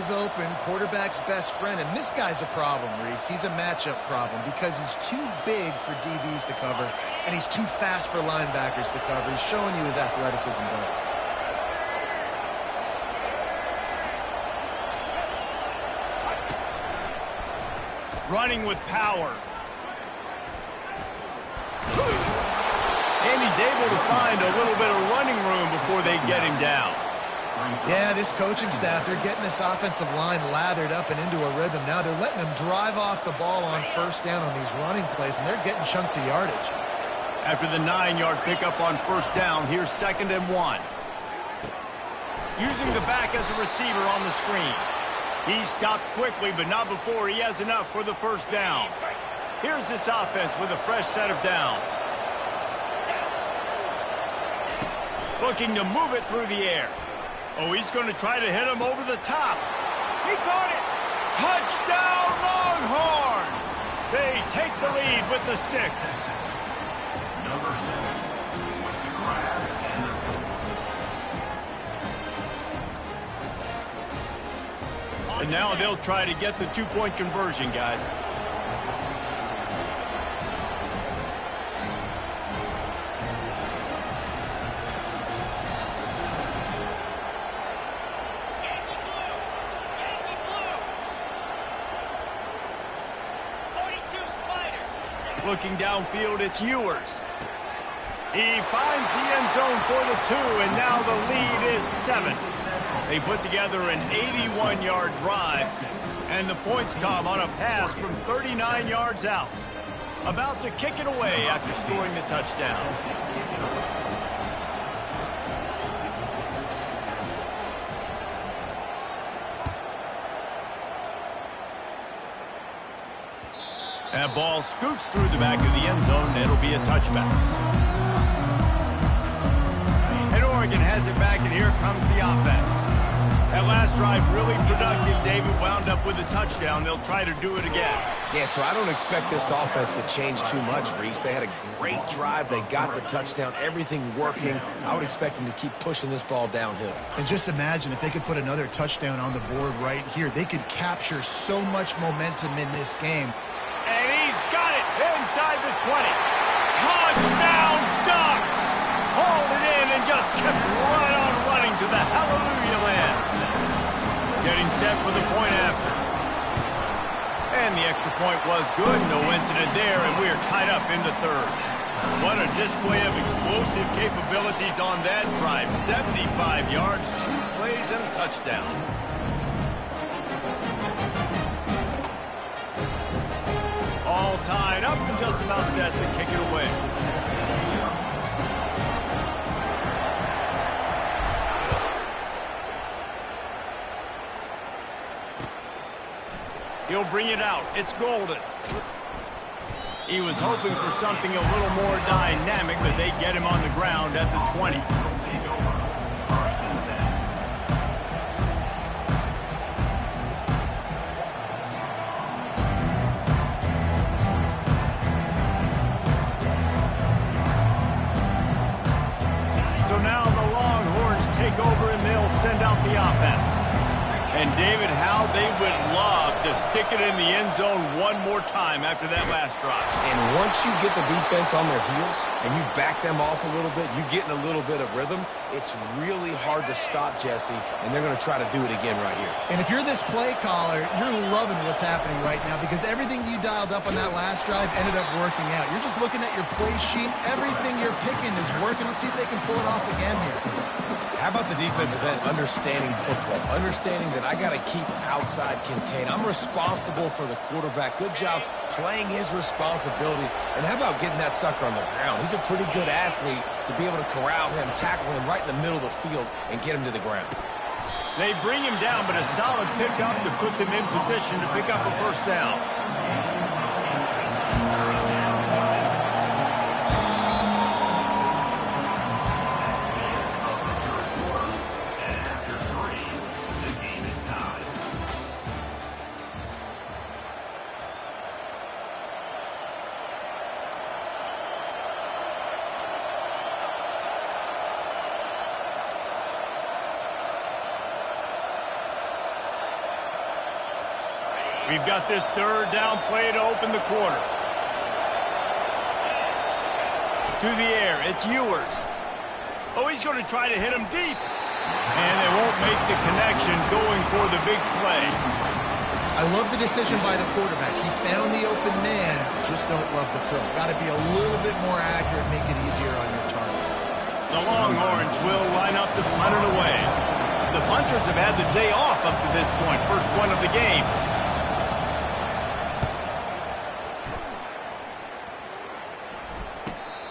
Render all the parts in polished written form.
is open, quarterback's best friend, and this guy's a problem, Reese. He's a matchup problem because he's too big for DBs to cover, and he's too fast for linebackers to cover. He's showing you his athleticism, though. Running with power. And he's able to find a little bit of running room before they get him down. Yeah, this coaching staff, they're getting this offensive line lathered up and into a rhythm. Now they're letting them drive off the ball on first down on these running plays, and they're getting chunks of yardage. After the 9-yard pickup on first down, here's 2nd and 1. Using the back as a receiver on the screen. He stopped quickly, but not before he has enough for the first down. Here's this offense with a fresh set of downs. Looking to move it through the air. Oh, he's going to try to hit him over the top. He caught it. Touchdown, Longhorns! They take the lead with the 6. Number 7 with the grab and the And now they'll try to get the 2-point conversion, guys. Looking downfield, it's Ewers. He finds the end zone for the 2, and now the lead is 7. They put together an 81-yard drive, and the points come on a pass from 39 yards out. About to kick it away after scoring the touchdown. That ball scoots through the back of the end zone, and it'll be a touchback. And Oregon has it back, and here comes the offense. That last drive really productive. David wound up with a touchdown. They'll try to do it again. Yeah, so I don't expect this offense to change too much, Reese. They had a great drive. They got the touchdown. Everything working. I would expect them to keep pushing this ball downhill. And just imagine if they could put another touchdown on the board right here. They could capture so much momentum in this game. And he's got it inside the 20. Touchdown, Ducks! Hauled it in and just kept right on running to the hallelujah land. Getting set for the point after. And the extra point was good. No incident there, and we are tied up in the 3rd. What a display of explosive capabilities on that drive. 75 yards, 2 plays, and a touchdown. All tied up and just about set to kick it away. He'll bring it out. It's Golden. He was hoping for something a little more dynamic, but they get him on the ground at the 20. So now the Longhorns take over and they'll send out the offense. And David, how they would love to stick it in the end zone one more time after that last drive. And once you get the defense on their heels and you back them off a little bit, you get in a little bit of rhythm, it's really hard to stop, Jesse, and they're going to try to do it again right here. And if you're this play caller, you're loving what's happening right now because everything you dialed up on that last drive ended up working out. You're just looking at your play sheet. Everything you're picking is working. Let's see if they can pull it off again here. How about the defensive end understanding football, understanding that I got to keep outside contained. I'm responsible for the quarterback. Good job playing his responsibility. And how about getting that sucker on the ground? He's a pretty good athlete to be able to corral him, tackle him right in the middle of the field, and get him to the ground. They bring him down, but a solid pickup to put them in position to pick up a first down. We've got this third down play to open the quarter. Through the air, it's Ewers. Oh, he's going to try to hit him deep. And they won't make the connection going for the big play. I love the decision by the quarterback. He found the open man, just don't love the throw. Got to be a little bit more accurate, make it easier on your target. The Longhorns will line up to punt it away. The punters have had the day off up to this point. First one of the game.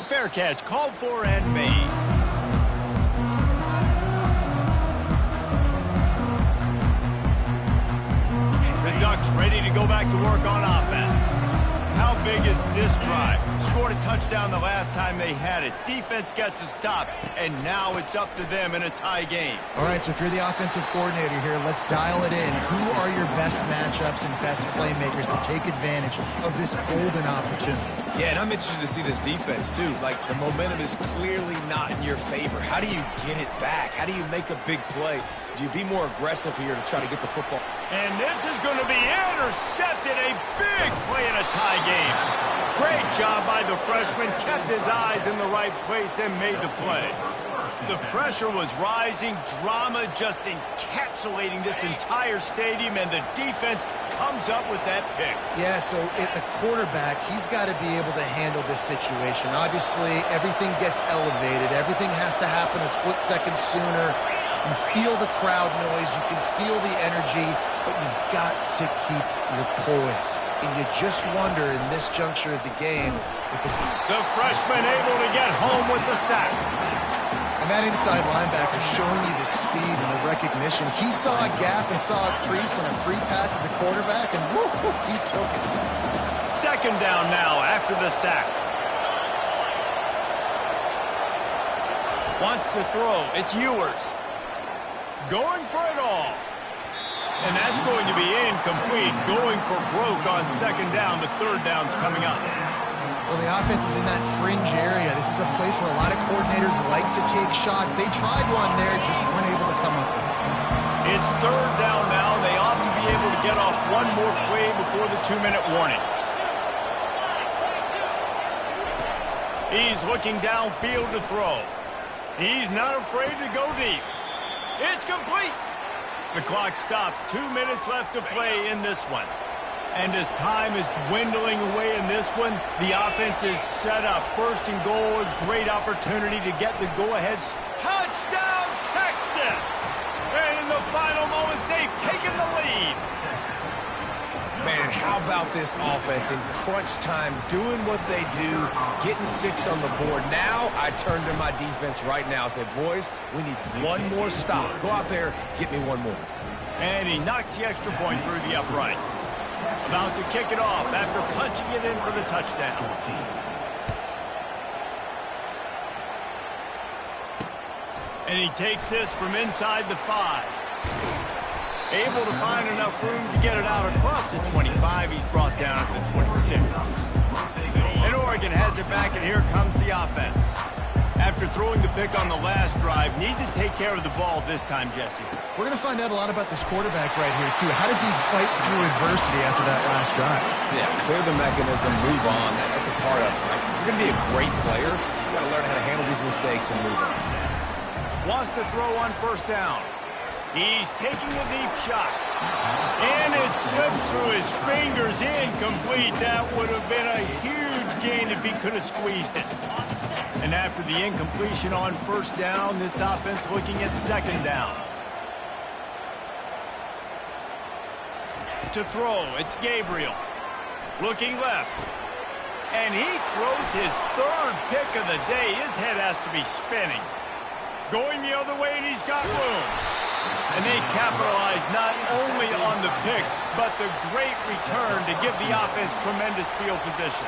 Fair catch called for and made. The Ducks ready to go back to work on offense. How big is this drive? Scored a touchdown the last time they had it. Defense gets a stop, and now it's up to them in a tie game. All right, so if you're the offensive coordinator here, let's dial it in. Who are your best matchups and best playmakers to take advantage of this golden opportunity? Yeah, and I'm interested to see this defense, too. Like, the momentum is clearly not in your favor. How do you get it back? How do you make a big play? Do you be more aggressive here to try to get the football? And this is going to be intercepted. A big play in a tie game. Great job by the freshman. Kept his eyes in the right place and made the play. The pressure was rising. Drama just encapsulating this entire stadium, and the defense comes up with that pick. Yeah, so at the quarterback, he's got to be able to handle this situation. Obviously, everything gets elevated. Everything has to happen a split second sooner. You feel the crowd noise. You can feel the energy, but you've got to keep your poise. And you just wonder in this juncture of the game. The freshman able to get home with the sack. And that inside linebacker showing you the speed and the recognition. He saw a gap and saw a crease and a free path to the quarterback, and woo, he took it. Second down now after the sack. Wants to throw. It's Ewers. Going for it all. And that's going to be incomplete. Going for broke on second down, but third down's coming up. Well, the offense is in that fringe area. This is a place where a lot of coordinators like to take shots. They tried one there, just weren't able to come up with it. It's third down now. They ought to be able to get off one more play before the 2-minute warning. He's looking downfield to throw. He's not afraid to go deep. It's complete. The clock stops. 2 minutes left to play in this one. And as time is dwindling away in this one, the offense is set up. First and goal, a great opportunity to get the go-ahead. Touchdown, Texas! And in the final moments, they've taken the lead. Man, how about this offense in crunch time, doing what they do, getting 6 on the board. Now I turn to my defense right now and say, boys, we need one more stop. Go out there, get me one more. And he knocks the extra point through the uprights. About to kick it off after punching it in for the touchdown. And he takes this from inside the 5. Able to find enough room to get it out across the 25. He's brought down at the 26. And Oregon has it back, and here comes the offense. After throwing the pick on the last drive, need to take care of the ball this time, Jesse. We're going to find out a lot about this quarterback right here, too. How does he fight through adversity after that last drive? Yeah, clear the mechanism, move on. That's a part of it, right? If you're going to be a great player, you got to learn how to handle these mistakes and move on. Wants to throw on first down. He's taking a deep shot. And it slips through his fingers, incomplete. That would have been a huge gain if he could have squeezed it. And after the incompletion on first down, this offense looking at second down. To throw, it's Gabriel. Looking left. And he throws his third pick of the day. His head has to be spinning. Going the other way, and he's got room. And they capitalize not only on the pick, but the great return to give the offense tremendous field position.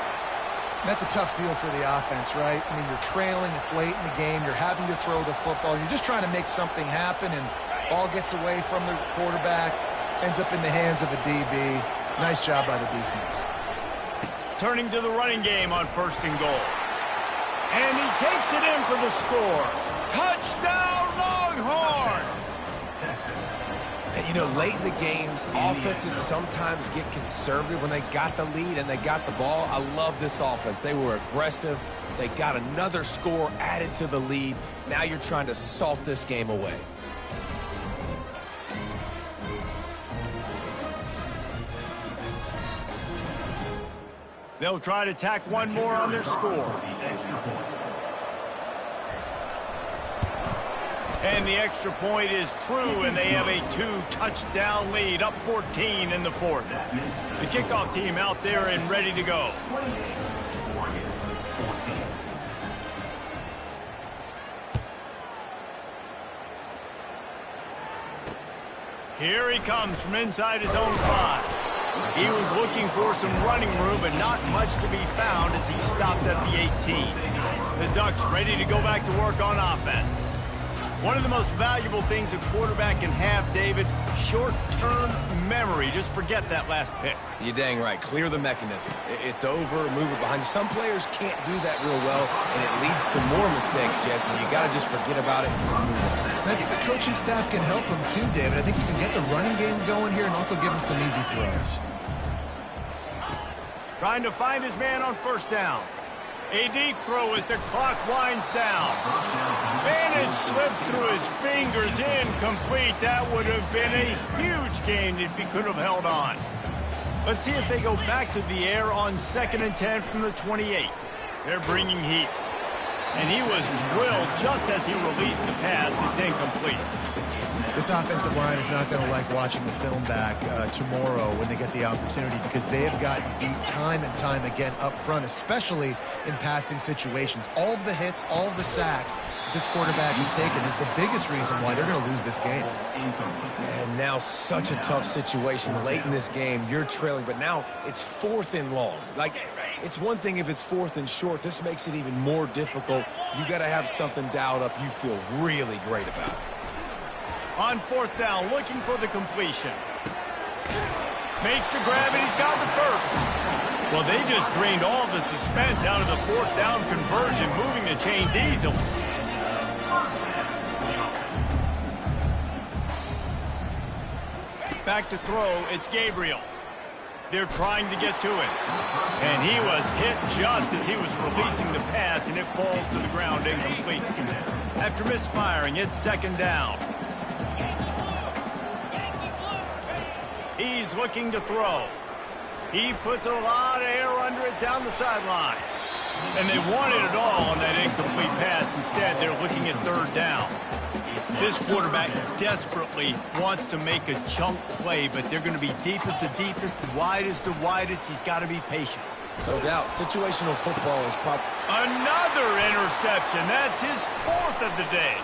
That's a tough deal for the offense, right? I mean, you're trailing, it's late in the game, you're having to throw the football, you're just trying to make something happen, and ball gets away from the quarterback, ends up in the hands of a DB. Nice job by the defense. Turning to the running game on first and goal. And he takes it in for the score. Touchdown, Longhorns! And, You know, late in the games, offenses sometimes get conservative when they got the lead and they got the ball. I love this offense. They were aggressive. They got another score added to the lead. Now you're trying to salt this game away. They'll try to tack one more on their score. And the extra point is true, and they have a 2-touchdown lead, up 14 in the fourth. The kickoff team out there and ready to go. Here he comes from inside his own 5. He was looking for some running room, but not much to be found as he stopped at the 18. The Ducks ready to go back to work on offense. One of the most valuable things a quarterback can have, David, short-term memory. Just forget that last pick. You're dang right. Clear the mechanism. It's over, move it behind you. Some players can't do that real well, and it leads to more mistakes, Jesse. You got to just forget about it and move on. And I think the coaching staff can help him too, David. I think you can get the running game going here and also give him some easy throws. Trying to find his man on first down. A deep throw as the clock winds down. And it slips through his fingers, incomplete. That would have been a huge gain if he could have held on. Let's see if they go back to the air on 2nd and 10 from the 28. They're bringing heat. And he was drilled just as he released the pass. It's incomplete. This offensive line is not going to like watching the film back tomorrow when they get the opportunity, because they have gotten beat time and time again up front, especially in passing situations. All of the hits, all of the sacks this quarterback has taken is the biggest reason why they're going to lose this game. And now such a tough situation late in this game. You're trailing, but now it's 4th and long. Like, it's one thing if it's 4th and short. This makes it even more difficult. You got to have something dialed up you feel really great about. On 4th down, looking for the completion. Makes the grab, and he's got the first. Well, they just drained all the suspense out of the 4th down conversion, moving the chains easily. Back to throw, it's Gabriel. They're trying to get to it. And he was hit just as he was releasing the pass, and it falls to the ground incomplete. After misfiring, it's 2nd down. He's looking to throw. He puts a lot of air under it down the sideline. And they wanted it all on that incomplete pass. Instead, they're looking at 3rd down. This quarterback desperately wants to make a chunk play, but they're going to be deepest to deepest, widest to widest. He's got to be patient. No doubt. Situational football is probably... Another interception. That's his 4th of the day.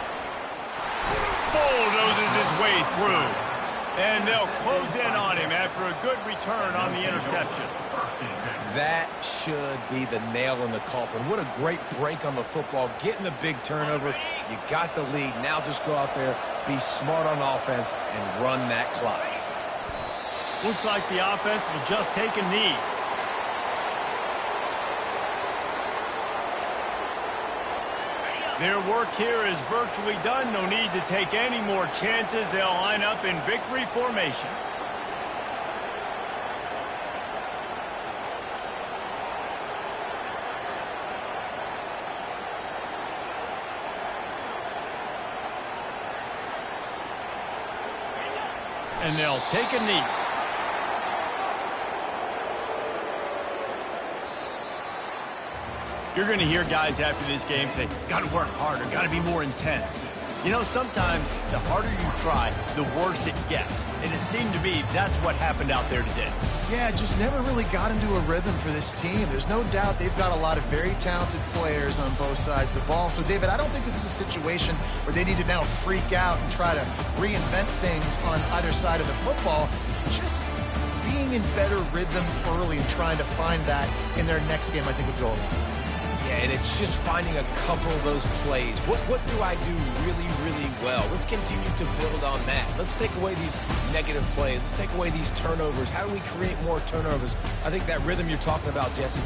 Bulldozes his way through. And they'll close in on him after a good return on the interception. That should be the nail in the coffin. What a great break on the football. Getting the big turnover. You got the lead. Now just go out there, be smart on offense, and run that clock. Looks like the offense will just take a knee. Their work here is virtually done. No need to take any more chances. They'll line up in victory formation. And they'll take a knee. You're going to hear guys after this game say, got to work harder, got to be more intense. You know, sometimes the harder you try, the worse it gets. And it seemed to be that's what happened out there today. Yeah, it just never really got into a rhythm for this team. There's no doubt they've got a lot of very talented players on both sides of the ball. So, David, I don't think this is a situation where they need to now freak out and try to reinvent things on either side of the football. Just being in better rhythm early and trying to find that in their next game, I think, would go a long way. Yeah, and it's just finding a couple of those plays. What do I do really, really well? Let's continue to build on that. Let's take away these negative plays. Let's take away these turnovers. How do we create more turnovers? I think that rhythm you're talking about, Jesse.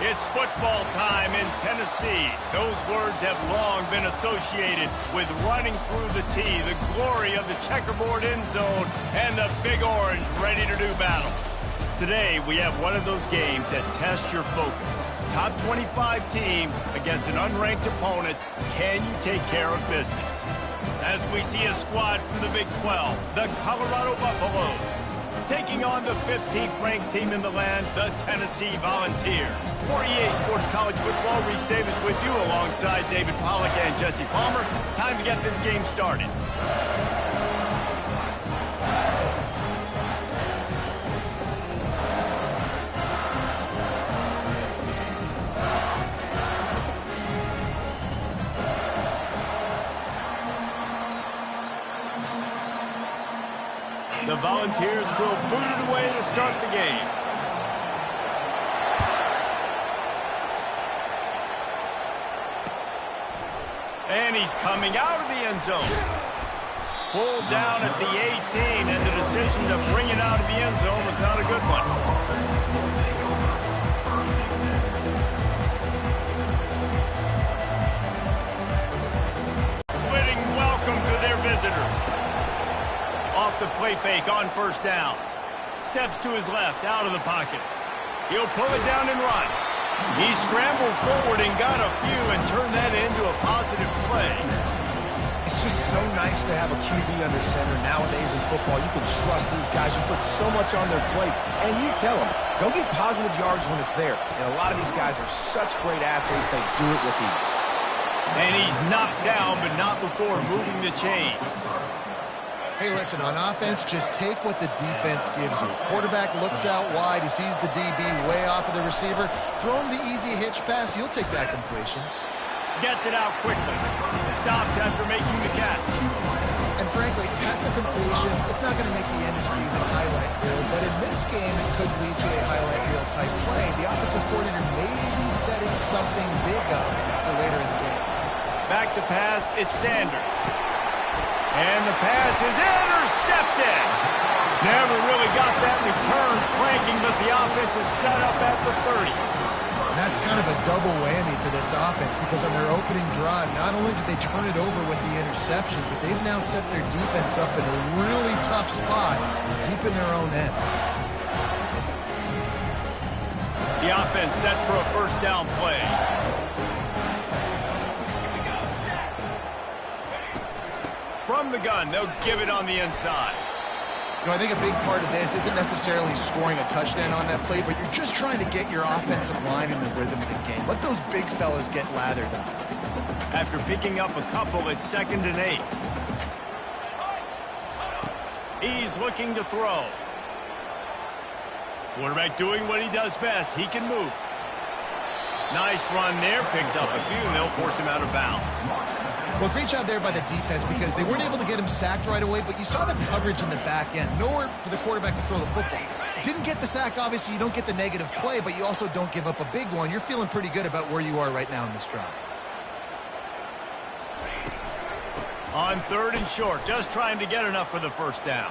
It's football time in Tennessee. Those words have long been associated with running through the tee, the glory of the checkerboard end zone, and the Big Orange ready to do battle. Today, we have one of those games that tests your focus. Top 25 team against an unranked opponent. Can you take care of business? As we see a squad from the Big 12, the Colorado Buffaloes, taking on the 15th ranked team in the land, the Tennessee Volunteers. For EA Sports College Football, Reese Davis with you alongside David Pollack and Jesse Palmer. Time to get this game started. The Volunteers will boot it away to start the game. And he's coming out of the end zone. Pulled down at the 18, and the decision to bring it out of the end zone was not a good one. Fitting welcome to their visitors. Off the play fake on first down. Steps to his left, out of the pocket. He'll pull it down and run. He scrambled forward and got a few and turned that into a positive play. It's just so nice to have a QB under center. Nowadays in football, you can trust these guys. You put so much on their plate, and you tell them, go get positive yards when it's there. And a lot of these guys are such great athletes, they do it with ease. And he's knocked down, but not before moving the chains. Hey, listen, on offense, just take what the defense gives you. Quarterback looks out wide. He sees the DB way off of the receiver. Throw him the easy hitch pass. You'll take that completion. Gets it out quickly. Stopped after making the catch. And frankly, that's a completion. It's not going to make the end of season highlight reel, but in this game, it could lead to a highlight reel type play. The offensive coordinator may be setting something big up for later in the game. Back to pass, it's Sanders. And the pass is intercepted. Never really got that return cranking, but the offense is set up at the 30. And that's kind of a double whammy for this offense because on their opening drive, not only did they turn it over with the interception, but they've now set their defense up in a really tough spot deep in their own end. The offense set for a first down play. From the gun, they'll give it on the inside. You know, I think a big part of this isn't necessarily scoring a touchdown on that play, but you're just trying to get your offensive line in the rhythm of the game. Let those big fellas get lathered up. After picking up a couple, it's 2nd and 8. He's looking to throw. Quarterback doing what he does best. He can move. Nice run there. Picks up a few, and they'll force him out of bounds. Well, great job there by the defense because they weren't able to get him sacked right away, but you saw the coverage in the back end. Nowhere for the quarterback to throw the football. Didn't get the sack, obviously. You don't get the negative play, but you also don't give up a big one. You're feeling pretty good about where you are right now in this drive. On 3rd and short, just trying to get enough for the first down.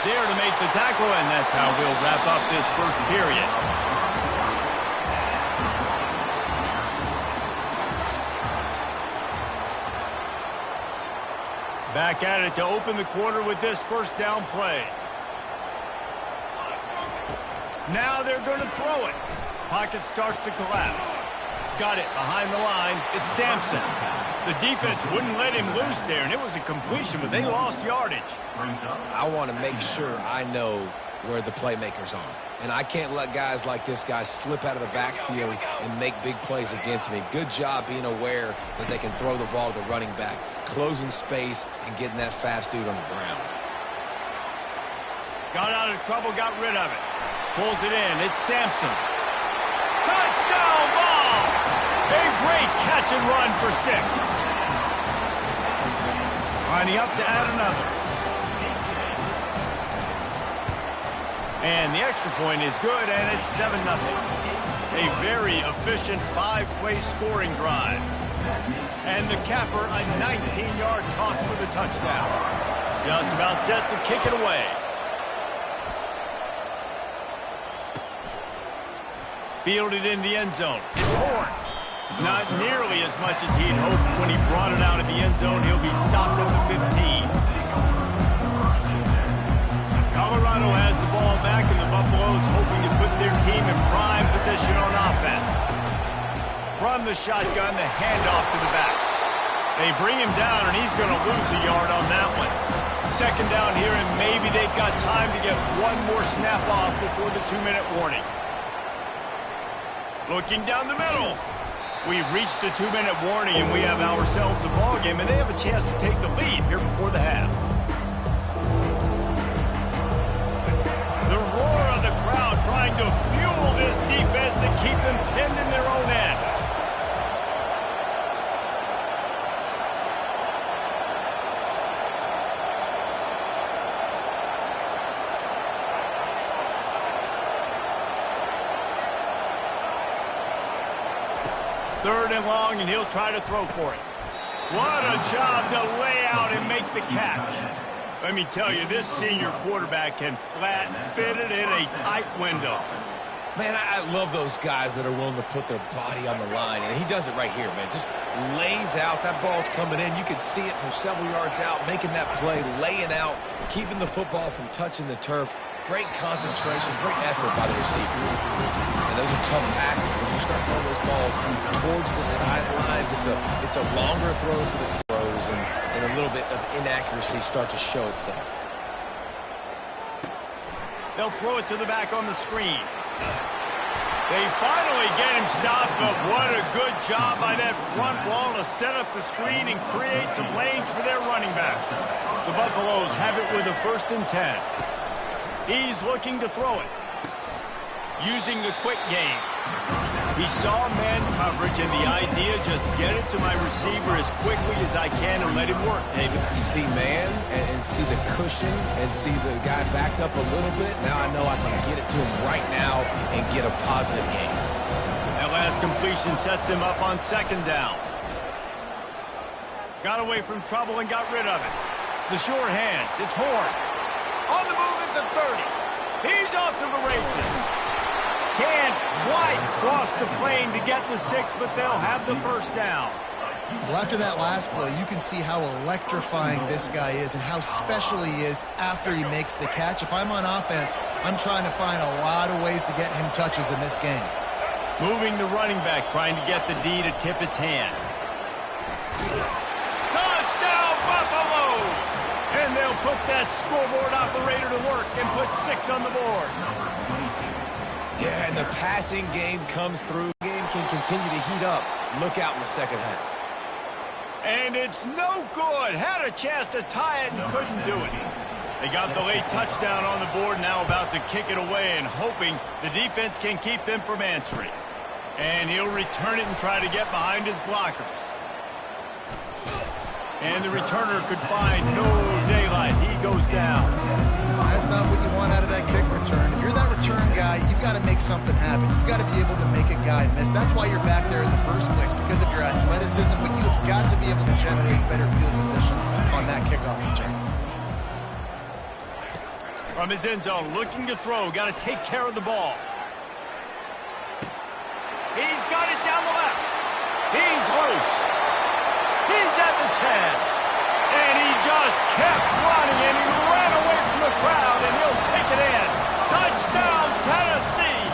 There to make the tackle, and that's how we'll wrap up this first period. Back at it to open the quarter with this first down play. Now they're going to throw it. Pocket starts to collapse. Got it behind the line. It's Sampson. The defense wouldn't let him loose there, and it was a completion, but they lost yardage. I want to make sure I know where the playmakers are. And I can't let guys like this guy slip out of the backfield and make big plays against me. Good job being aware that they can throw the ball to the running back, closing space, and getting that fast dude on the ground. Got out of trouble, got rid of it. Pulls it in. It's Sampson. Touchdown ball! A great catch and run for 6. Lining up to add another. And the extra point is good, and it's 7-0. A very efficient 5-play scoring drive. And the capper, a 19-yard toss for the touchdown. Just about set to kick it away. Fielded in the end zone. It's Horn. Not nearly as much as he'd hoped when he brought it out of the end zone. He'll be stopped at the 15. Colorado has the ball back, and the Buffaloes hoping to put their team in prime position on offense. From the shotgun, the handoff to the back. They bring him down, and he's going to lose a yard on that one. Second down here, and maybe they've got time to get one more snap off before the 2-minute warning. Looking down the middle. We've reached the 2-minute warning, and we have ourselves a ball game, and they have a chance to take the lead here before the half. The roar of the crowd trying to fuel this defense to keep them pinned in their own end. Third and long, and he'll try to throw for it. What a job to lay out and make the catch. Let me tell you, this senior quarterback can flat fit it in a tight window. Man, I love those guys that are willing to put their body on the line, and he does it right here, man. Just lays out. That ball's coming in. You can see it from several yards out, making that play, laying out, keeping the football from touching the turf. Great concentration, great effort by the receiver. And those are tough passes. When you start throwing those balls towards the sidelines, it's a longer throw for the pros, and a little bit of inaccuracy start to show itself. They'll throw it to the back on the screen. They finally get him stopped, but what a good job by that front wall to set up the screen and create some lanes for their running back. The Buffaloes have it with a 1st and 10. He's looking to throw it. Using the quick game. He saw man coverage, and the idea, just get it to my receiver as quickly as I can and let him work, David. See man and see the cushion and see the guy backed up a little bit. Now I know I can get it to him right now and get a positive gain. That last completion sets him up on 2nd down. Got away from trouble and got rid of it. The short hands. It's Horn. On the move at the 30. He's off to the races. Can't quite cross the plane to get the 6, but they'll have the 1st down. Well, after that last play, you can see how electrifying this guy is and how special he is after he makes the catch. If I'm on offense, I'm trying to find a lot of ways to get him touches in this game. Moving the running back, trying to get the D to tip its hand. Touchdown, Buffaloes! And they'll put that scoreboard operator to work and put 6 on the board. Yeah, and the passing game comes through. The game can continue to heat up. Look out in the 2nd half. And it's no good. Had a chance to tie it and couldn't do it. They got the late touchdown on the board, now about to kick it away and hoping the defense can keep them from answering. And he'll return it and try to get behind his blockers. And the returner could find no daylight. He goes down. That's not what you want out of that kick return. If you're that return guy, you've got to make something happen. You've got to be able to make a guy miss. That's why you're back there in the first place, because of your athleticism, but you've got to be able to generate better field position on that kickoff return. From his end zone, looking to throw. Got to take care of the ball. He's got it down the left. He's loose. He's at the 10. And he just kept running, and he ran away from the crowd, and he'll take it in. Touchdown, Tennessee.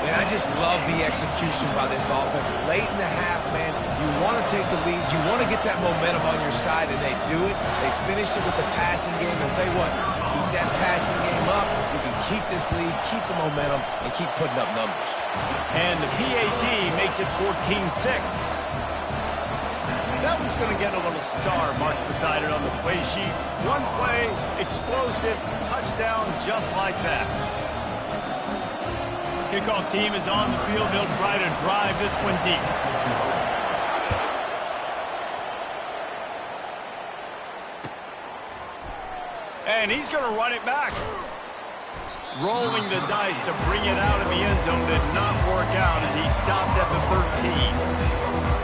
Man, I just love the execution by this offense. Late in the half, man, you want to take the lead. You want to get that momentum on your side, and they do it. They finish it with the passing game. I'll tell you what, keep that passing game up. You can keep this lead, keep the momentum, and keep putting up numbers. And the PAT makes it 14-6. That one's going to get a little star marked beside it on the play sheet. One play, explosive, touchdown just like that. Kickoff team is on the field. They'll try to drive this one deep. And he's going to run it back. Rolling the dice to bring it out of the end zone did not work out as he stopped at the 13.